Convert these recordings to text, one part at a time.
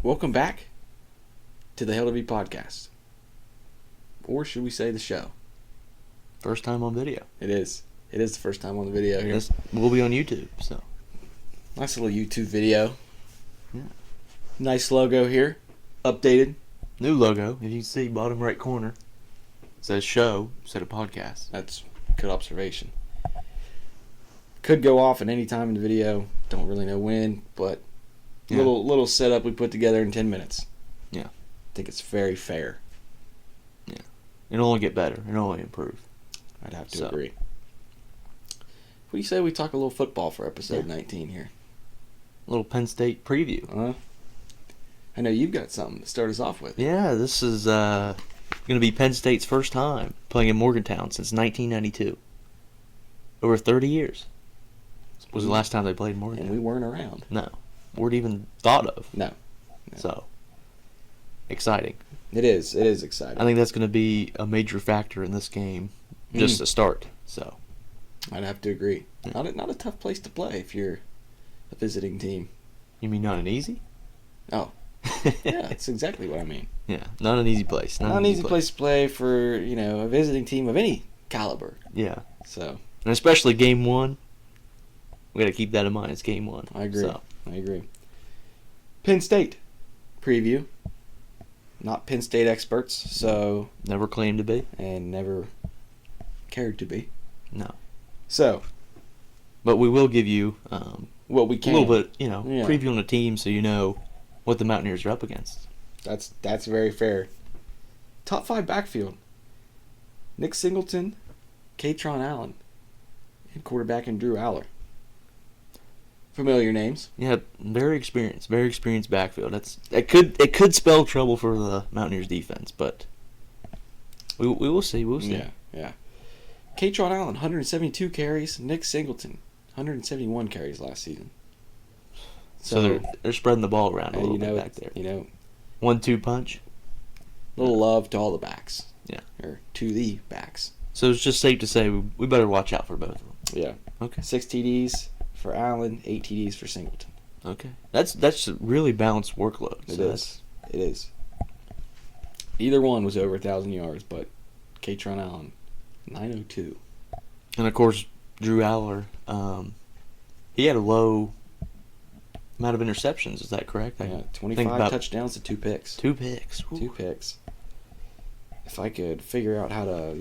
Welcome back to the HailWV podcast. Or should we say the show? First time on video. It is. It is the first time on the video here. We'll be on YouTube, so. Nice little YouTube video. Yeah. Nice logo here. Updated. New logo. If you can see, bottom right corner. It says show instead of podcast. That's good observation. Could go off at any time in the video. Don't really know when, but Yeah. little setup we put together in 10 minutes. Yeah. I think it's very fair. Yeah. It'll only get better. It'll only improve. I'd have to agree. What do you say we talk a little football for episode 19 here? A little Penn State preview. I know you've got something to start us off with. Yeah, this is going to be Penn State's first time playing in Morgantown since 1992. Over 30 years. Was the last time they played in Morgantown. And we weren't around. No. Weren't even thought of. No. So, exciting. It is. It is exciting. I think that's going to be a major factor in this game, just to start. So, I'd have to agree. Not a tough place to play if you're a visiting team. You mean not an easy? Oh. Yeah, that's exactly what I mean. Yeah, not an easy place. Not an easy place to play for, a visiting team of any caliber. Yeah. So. And especially game one. We got to keep that in mind. It's game one. I agree. So. I agree. Penn State preview. Not Penn State experts, so. Never claimed to be. And never cared to be. No. So. But we will give you what we can. A little bit, preview on the team so you know what the Mountaineers are up against. That's very fair. Top 5 backfield. Nick Singleton, Katron Allen, and quarterback and Drew Aller. Familiar names. Yeah, very experienced backfield. It could spell trouble for the Mountaineers defense, but we will see. We'll see. Yeah. Katron Allen, 172 carries. Nick Singleton, 171 carries last season. So they're spreading the ball around a little bit back there. 1-2 punch. Little love to all the backs. Yeah. Or to the backs. So it's just safe to say we better watch out for both of them. Yeah. Okay. 6 TDs for Allen, 8 TDs for Singleton. Okay. That's a really balanced workload. It is. Either one was over 1,000 yards, but Katron Allen, 902. And of course, Drew Aller, he had a low amount of interceptions. Is that correct? Yeah, 25 touchdowns to 2 picks. 2 picks. Ooh. 2 picks. If I could figure out how to,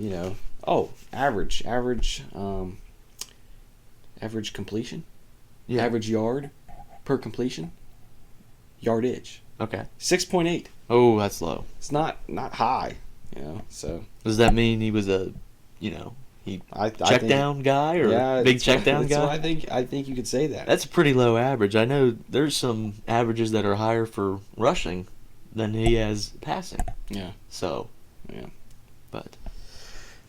average completion. Yeah. Average yard per completion. Yardage. Okay. 6.8. Oh, that's low. It's not high, so. Does that mean he was a, check down guy or big check down guy? So I think you could say that. That's a pretty low average. I know there's some averages that are higher for rushing than he has passing. Yeah. So. Yeah. But.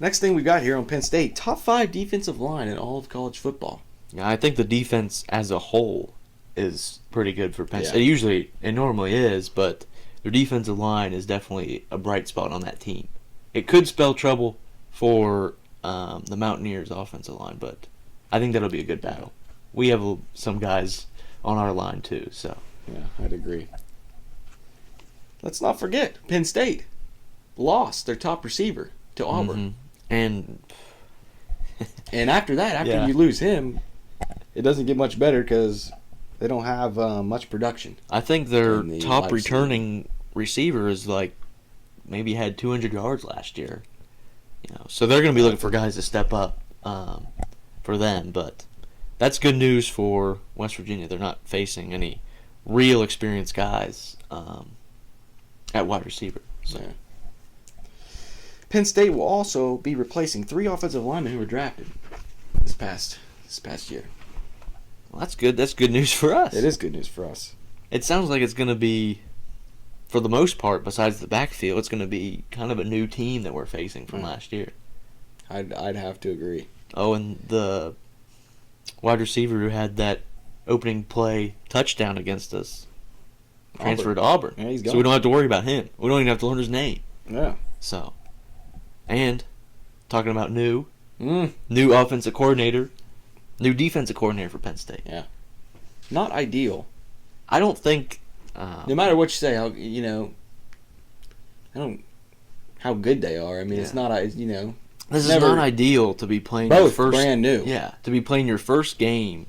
Next thing we got here on Penn State, top 5 defensive line in all of college football. Yeah, I think the defense as a whole is pretty good for Penn State. It normally is, but their defensive line is definitely a bright spot on that team. It could spell trouble for the Mountaineers' offensive line, but I think that'll be a good battle. We have some guys on our line too, so. Yeah, I'd agree. Let's not forget, Penn State lost their top receiver to Auburn. Mm-hmm. And after that, you lose him, it doesn't get much better because they don't have much production. I think their top returning receiver is maybe had 200 yards last year. So they're going to be looking for guys to step up for them. But that's good news for West Virginia. They're not facing any real experienced guys at wide receiver. So. Yeah. Penn State will also be replacing 3 offensive linemen who were drafted this past year. Well, that's good. That's good news for us. It is good news for us. It sounds like it's going to be, for the most part, besides the backfield, it's going to be kind of a new team that we're facing from last year. I'd have to agree. Oh, and the wide receiver who had that opening play touchdown against us transferred to Auburn. Yeah, he's gone. So we don't have to worry about him. We don't even have to learn his name. Yeah. So, and talking about new offensive coordinator, new defensive coordinator for Penn State. Yeah. Not ideal. I don't think No matter what you say, I don't how good they are. I mean, it's not this is not ideal to be playing both your first brand new. Yeah, to be playing your first game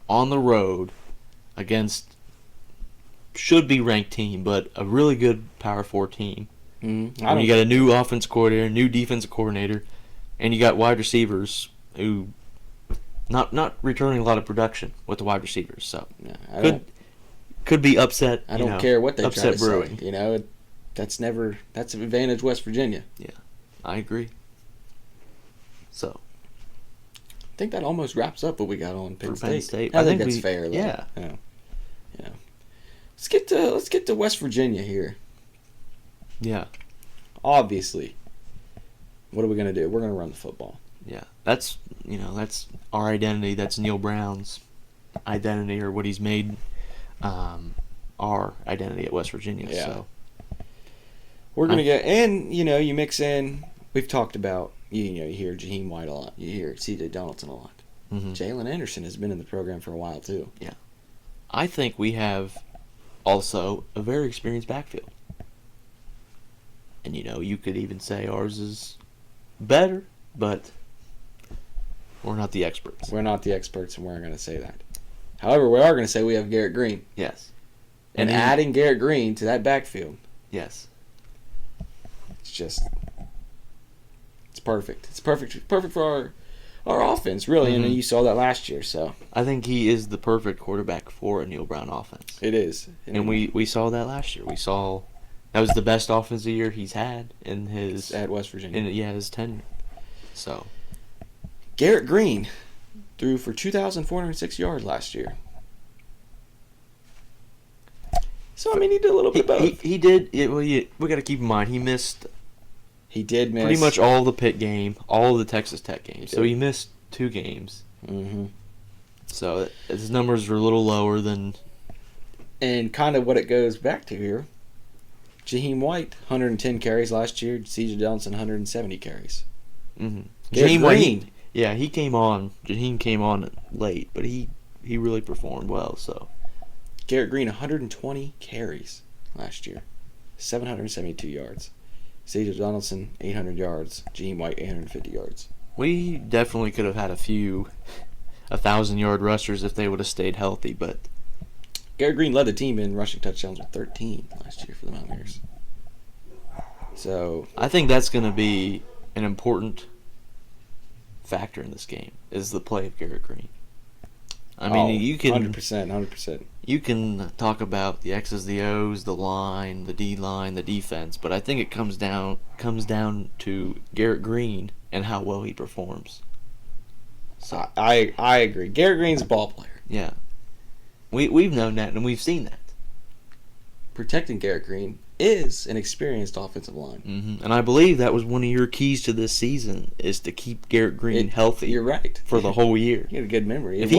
on the road against should be ranked team, but a really good Power 4 team. Mm-hmm. When you got a new offense coordinator, new defensive coordinator, and you got wide receivers who not returning a lot of production with the wide receivers, so could be upset. I don't care what they try to brewing. say. That's advantage West Virginia. Yeah, I agree. So I think that almost wraps up what we got on Penn State. I think that's fair. Though. Yeah. Let's get to West Virginia here. Yeah. Obviously, what are we gonna do? We're gonna run the football. Yeah, that's our identity. That's Neil Brown's identity, or what he's made our identity at West Virginia. Yeah. So we're gonna get, and you mix in. We've talked about you hear Jaheim White a lot. You hear C.J. Donaldson a lot. Mm-hmm. Jalen Anderson has been in the program for a while too. Yeah, I think we have also a very experienced backfield, and you could even say ours is better, but we're not the experts. We're not the experts, and we're not going to say that. However, we are going to say we have Garrett Green. Yes. And adding Garrett Green to that backfield. Yes. It's perfect. It's perfect for our offense, really. Mm-hmm. And you saw that last year, so. I think he is the perfect quarterback for a Neil Brown offense. It is. And we saw that last year. We saw that was the best offensive year he's had in his at West Virginia. His tenure. So Garrett Green threw for 2,406 yards last year. So he did a little bit of both. He did. We got to keep in mind he missed. He did miss pretty much all the Pitt game, all of the Texas Tech games. So he missed 2 games. Mm-hmm. So his numbers were a little lower than. And kind of what it goes back to here. Jaheim White, 110 carries last year. C.J. Donaldson, 170 carries. Mm-hmm. Jaheim Green. He came on. Jaheim came on late, but he really performed well. So Garrett Green, 120 carries last year, 772 yards. C.J. Donaldson, 800 yards. Jaheim White, 850 yards. We definitely could have had a few 1,000-yard rushers if they would have stayed healthy, but Garrett Green led the team in rushing touchdowns with 13 last year for the Mountaineers. So I think that's going to be an important factor in this game is the play of Garrett Green. I mean, you can 100%. You can talk about the X's, the O's, the line, the D line, the defense, but I think it comes down to Garrett Green and how well he performs. So I agree. Garrett Green's a ball player. Yeah, we've known that and we've seen that. Protecting Garrett Green is an experienced offensive line. Mm-hmm. And I believe that was one of your keys to this season is to keep Garrett Green healthy. You're right. For the whole year. You have a good memory. If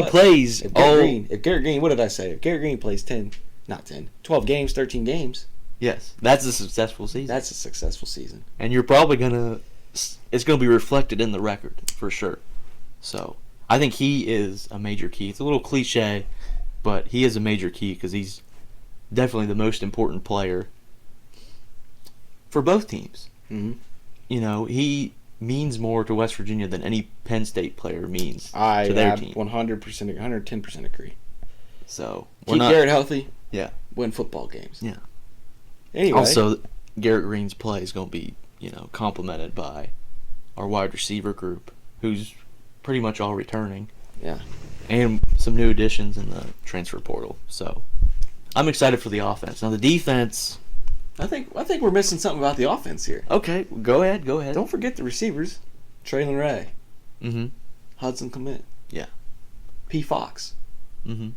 Garrett Green, what did I say? If Garrett Green plays 12 games, 13 games. Yes, that's a successful season. That's a successful season. And you're probably it's going to be reflected in the record for sure. So I think he is a major key. It's a little cliche, but he is a major key because he's definitely the most important player for both teams. Mm-hmm. He means more to West Virginia than any Penn State player means to their team. 110% agree. So keep Garrett healthy. Yeah. Win football games. Yeah. Anyway. Also, Garrett Green's play is going to be, complemented by our wide receiver group, who's pretty much all returning. Yeah. And some new additions in the transfer portal. So I'm excited for the offense. Now the defense, I think we're missing something about the offense here. Okay, go ahead. Don't forget the receivers. Traylon Ray. Mm-hmm. Hudson Clement. Yeah. P. Fox. Mm-hmm.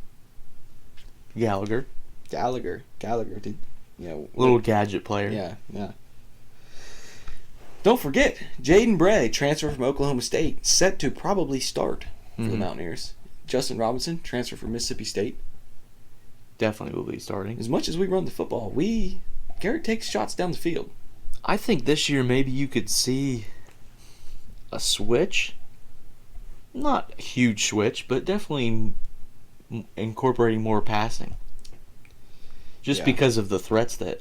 Gallagher. Did little gadget player. Yeah. Don't forget, Jaden Bray, transfer from Oklahoma State, set to probably start for the Mountaineers. Justin Robinson, transfer from Mississippi State. Definitely will be starting. As much as we run the football, Garrett takes shots down the field. I think this year maybe you could see a switch. Not a huge switch, but definitely incorporating more passing. just because of the threats that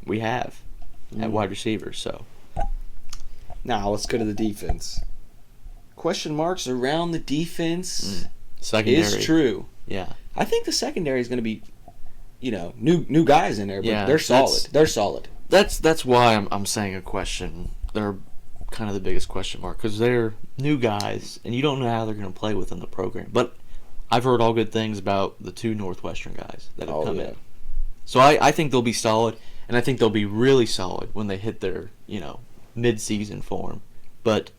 we have at wide receiver. So now let's go to the defense. Question marks around the defense is true. Yeah, I think the secondary is going to be, new guys in there, but they're solid. They're solid. That's why I'm saying a question. They're kind of the biggest question mark because they're new guys, and you don't know how they're going to play within the program. But I've heard all good things about the 2 Northwestern guys that have come in. So I think they'll be solid, and I think they'll be really solid when they hit their, mid-season form. But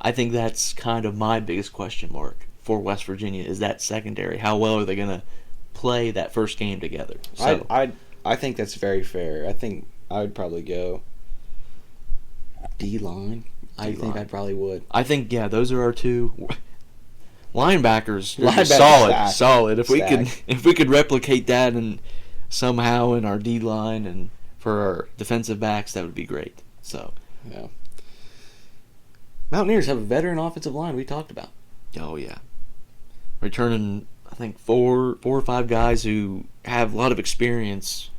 I think that's kind of my biggest question mark for West Virginia is that secondary. How well are they going to play that first game together? So I think that's very fair. I think I would probably go D-line. I think I probably would. I think, those are our 2 linebackers. Solid. If we could replicate that and somehow in our D-line and for our defensive backs, that would be great. So, yeah. Mountaineers have a veteran offensive line we talked about. Oh, yeah. Returning, I think, 4 or 5 guys who have a lot of experience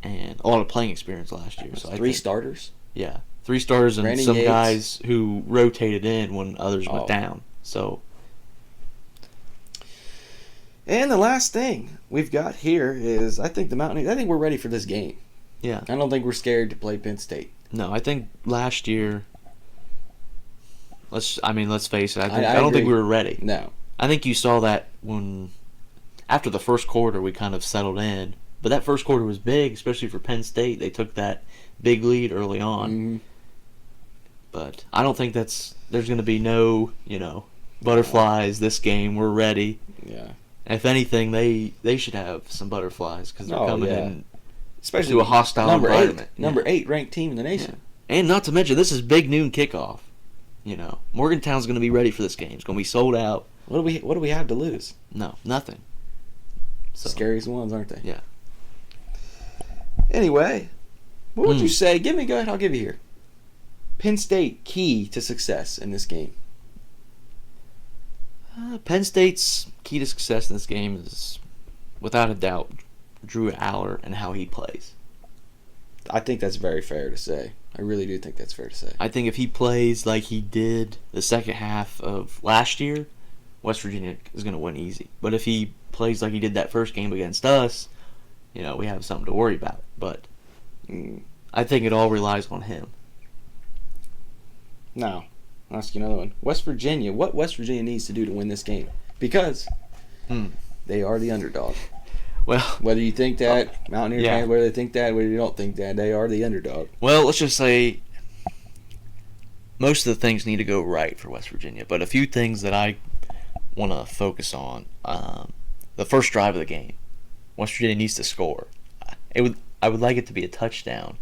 and a lot of playing experience last year. So 3 starters? Yeah. 3 starters and Brandon some Yates. guys who rotated in when others went down. So. And the last thing we've got here is I think we're ready for this game. Yeah. I don't think we're scared to play Penn State. No, I think last year. Let's face it. I don't agree. think we were ready. No. I think you saw that after the first quarter, we kind of settled in. But that first quarter was big, especially for Penn State. They took that big lead early on. Mm-hmm. But I don't think there's going to be no, butterflies this game. We're ready. Yeah. If anything, they should have some butterflies because they're coming in, especially to a hostile environment. Number 8 ranked team in the nation. Yeah. And not to mention, this is big noon kickoff. Morgantown's going to be ready for this game. It's going to be sold out. What do we have to lose? No, nothing. So, scariest ones, aren't they? Yeah. Anyway, what would you say? Go ahead, I'll give you here. Penn State key to success in this game. Penn State's key to success in this game is, without a doubt, Drew Aller and how he plays. I think that's very fair to say. I really do think that's fair to say. I think if he plays like he did the second half of last year, West Virginia is going to win easy. But if he plays like he did that first game against us, we have something to worry about. But I think it all relies on him. Now, I'll ask you another one. West Virginia, what West Virginia needs to do to win this game? Because they are the underdog. Well, whether you think that, Mountaineer fans, whether they think that, whether you don't think that, they are the underdog. Well, let's just say most of the things need to go right for West Virginia. But a few things that I want to focus on. The first drive of the game, West Virginia needs to score. I would like it to be a touchdown,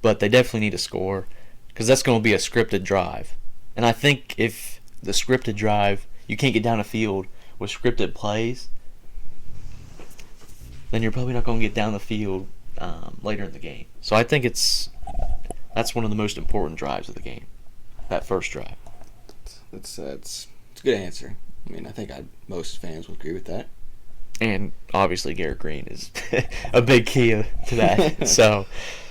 but they definitely need to score because that's going to be a scripted drive. And I think if the scripted drive, you can't get down a field with scripted plays, then you're probably not going to get down the field later in the game. So I think that's one of the most important drives of the game, that first drive. It's a good answer. I mean, I think most fans will agree with that. And obviously Garrett Green is a big key to that. So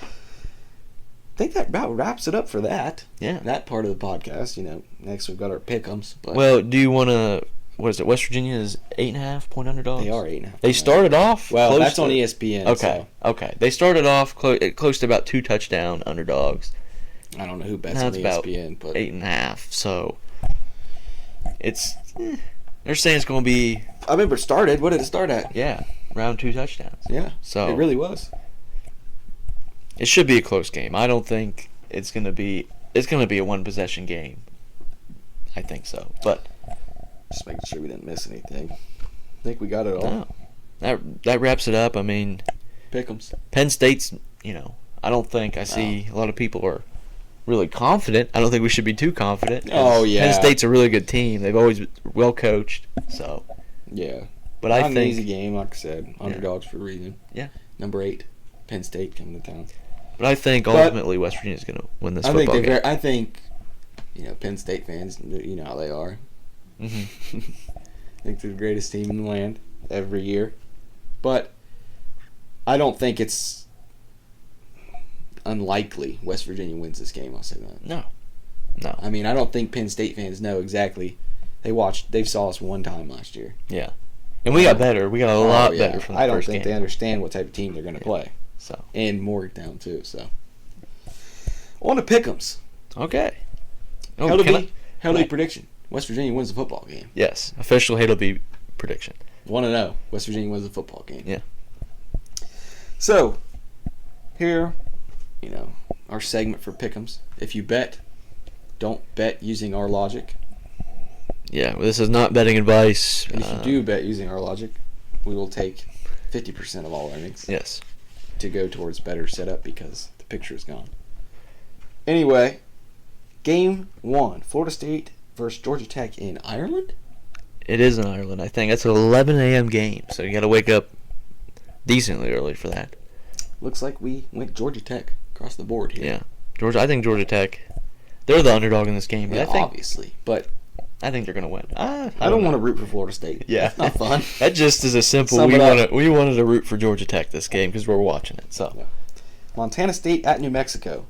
I think that about wraps it up for that. Yeah. That part of the podcast. Next we've got our pick'ems. Well, do you want to? What is it? West Virginia is 8.5-point underdogs. They are 8.5. They started off. Well, that's on ESPN. Okay. So. Okay. They started off close to about 2 touchdown underdogs. I don't know who bets on ESPN, but 8.5. So it's. They're saying it's going to be. I remember it started. What did it start at? Yeah, around 2 touchdowns. Yeah. So it really was. It should be a close game. I don't think it's going to be. It's going to be a 1-possession game. I think so, but just making sure we didn't miss anything. I think we got it all. No. That wraps it up. I mean, pick'ems. Penn State's. I don't don't see a lot of people are really confident. I don't think we should be too confident. Oh, yeah. Penn State's a really good team. They've always been well coached. So. Yeah. But I think an easy game, like I said. Underdogs for a reason. Yeah. Number 8, Penn State coming to town. But I think ultimately West Virginia's going to win this football game. I think, Penn State fans, how they are. Mm-hmm. I think they're the greatest team in the land every year. But I don't think it's unlikely West Virginia wins this game. I'll say that. No. I mean, I don't think Penn State fans know exactly. They saw us one time last year. Yeah. And we got better. We got a lot better from the first game. I don't think they understand what type of team they're going to play. So. And Morgantown, too. So. On to Pick'ems. Okay. HailWV prediction. West Virginia wins the football game. Yes. Official HailWV prediction. 1-0. West Virginia wins the football game. Yeah. So, here, our segment for Pick'ems. If you bet, don't bet using our logic. Yeah, this is not betting advice. And if you do bet using our logic, we will take 50% of all earnings. Yes. To go towards better setup because the picture is gone. Anyway, game 1, Florida State versus Georgia Tech in Ireland? It is in Ireland, I think. That's an 11 a.m. game, so you got to wake up decently early for that. Looks like we went Georgia Tech across the board here. Yeah. I think Georgia Tech, they're the underdog in this game. But obviously, but I think they're going to win. I don't want to root for Florida State. Yeah. It's not fun. That just is a simple, we wanted to root for Georgia Tech this game because we're watching it. So, yeah. Montana State at New Mexico.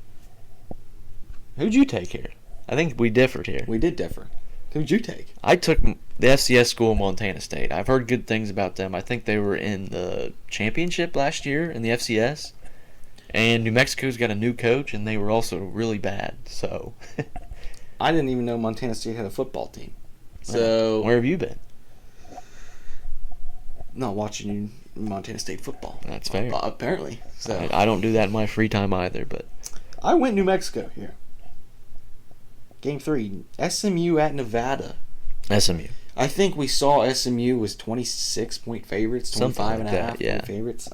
Who'd you take here? I think we differed here. We did differ. Who'd you take? I took the FCS school, Montana State. I've heard good things about them. I think they were in the championship last year in the FCS. And New Mexico's got a new coach, and they were also really bad. So, I didn't even know Montana State had a football team. So, where have you been? Not watching Montana State football. That's fair. Apparently. So I don't do that in my free time either, but I went New Mexico here. Game 3, SMU at Nevada. SMU. I think we saw SMU was 26-point favorites, 25.5 point favorites.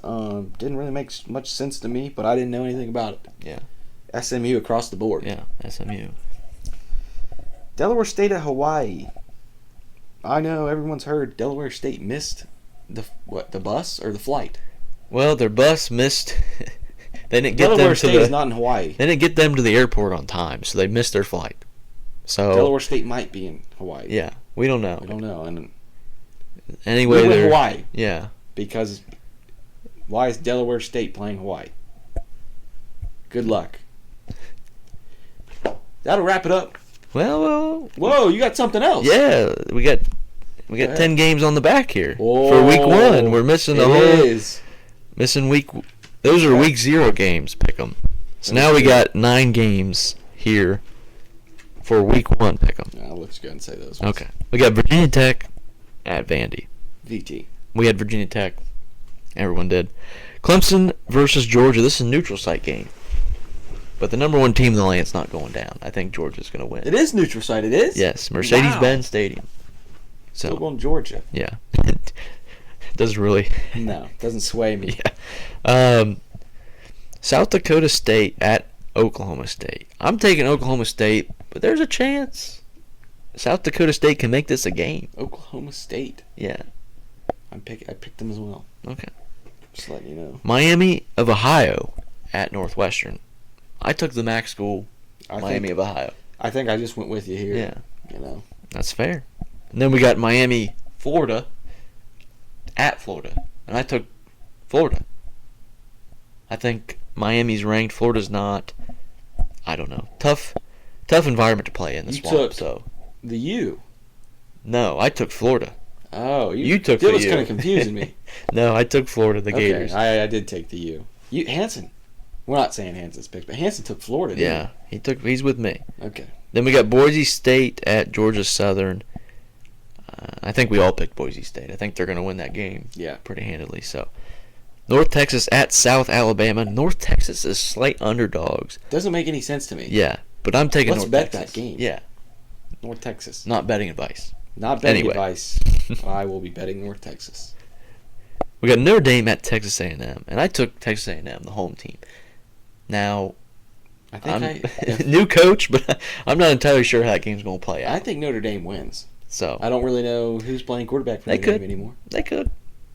Didn't really make much sense to me, but I didn't know anything about it. Yeah. SMU across the board. Yeah, SMU. Delaware State at Hawaii. I know everyone's heard Delaware State missed the bus or the flight. Well, their bus missed. They didn't get Delaware them State is not in Hawaii. They didn't get them to the airport on time, so they missed their flight. So Delaware State might be in Hawaii. Yeah, we don't know. We don't know. And anyway, they're Hawaii. Yeah. Because why is Delaware State playing Hawaii? Good luck. That'll wrap it up. Well. Whoa, you got something else? Yeah, we got 10 games on the back here for week 1. We're missing missing week. Those are week 0 games. Pick 'em. So now we got 9 games here for week 1. Pick 'em. I'll let you go and say those ones. Okay. We got Virginia Tech at Vandy. VT. We had Virginia Tech. Everyone did. Clemson versus Georgia. This is a neutral site game. But the number 1 team in the land's not going down. I think Georgia's going to win. It is neutral site. It is? Yes. Mercedes-Benz Stadium. So, still going Georgia. Yeah. Doesn't really. No. Doesn't sway me. Yeah. South Dakota State at Oklahoma State. I'm taking Oklahoma State, but there's a chance South Dakota State can make this a game. Oklahoma State. Yeah. I picked them as well. Okay. Just letting you know. Miami of Ohio at Northwestern. I took the MAC school, Miami of Ohio. I think I just went with you here. Yeah. That's fair. And then we got Miami, Florida, at Florida. And I took Florida. I think Miami's ranked. Florida's not. I don't know. Tough environment to play in the swamp. So the U. No, I took Florida. Oh, you took the U. That was kind of confusing me. No, I took Florida, the Gators. I did take the U. Hanson. We're not saying Hanson's pick, but Hanson took Florida, didn't he? He's with me. Okay. Then we got Boise State at Georgia Southern. I think we all picked Boise State. I think they're going to win that game pretty handily. So, North Texas at South Alabama. North Texas is slight underdogs. Doesn't make any sense to me. Yeah, but I'm taking Let's North bet Texas. that game. Yeah. North Texas. Not betting advice. Not betting advice. I will be betting North Texas. We got Notre Dame at Texas A&M, and I took Texas A&M, the home team. Now, I think new coach, but I'm not entirely sure how that game's going to play out. I think Notre Dame wins. So I don't really know who's playing quarterback for Notre Dame anymore. They could.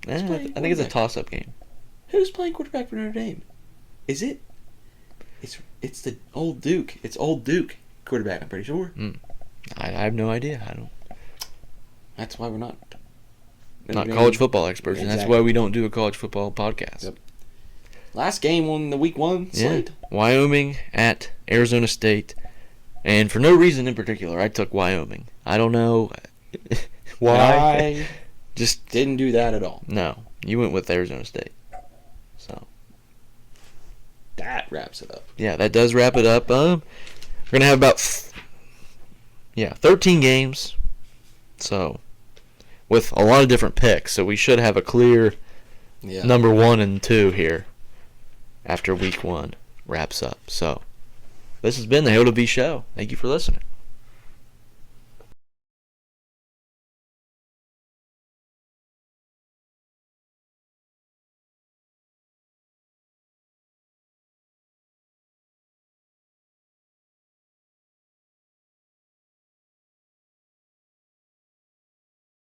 I think it's a toss-up game. Who's playing quarterback for Notre Dame? Is it? It's the old Duke. It's old Duke quarterback. I'm pretty sure. I have no idea. I don't. That's why we're not college football experts, and that's why we don't do a college football podcast. Yep. Last game on the week 1 slate. Wyoming at Arizona State. And for no reason in particular, I took Wyoming. I don't know why. I just didn't do that at all. No, you went with Arizona State. So that wraps it up. Yeah, that does wrap it up. We're going to have about 13 games. So with a lot of different picks. So we should have a clear number 1 and 2 here after week 1 wraps up. So this has been the HailWV Show. Thank you for listening.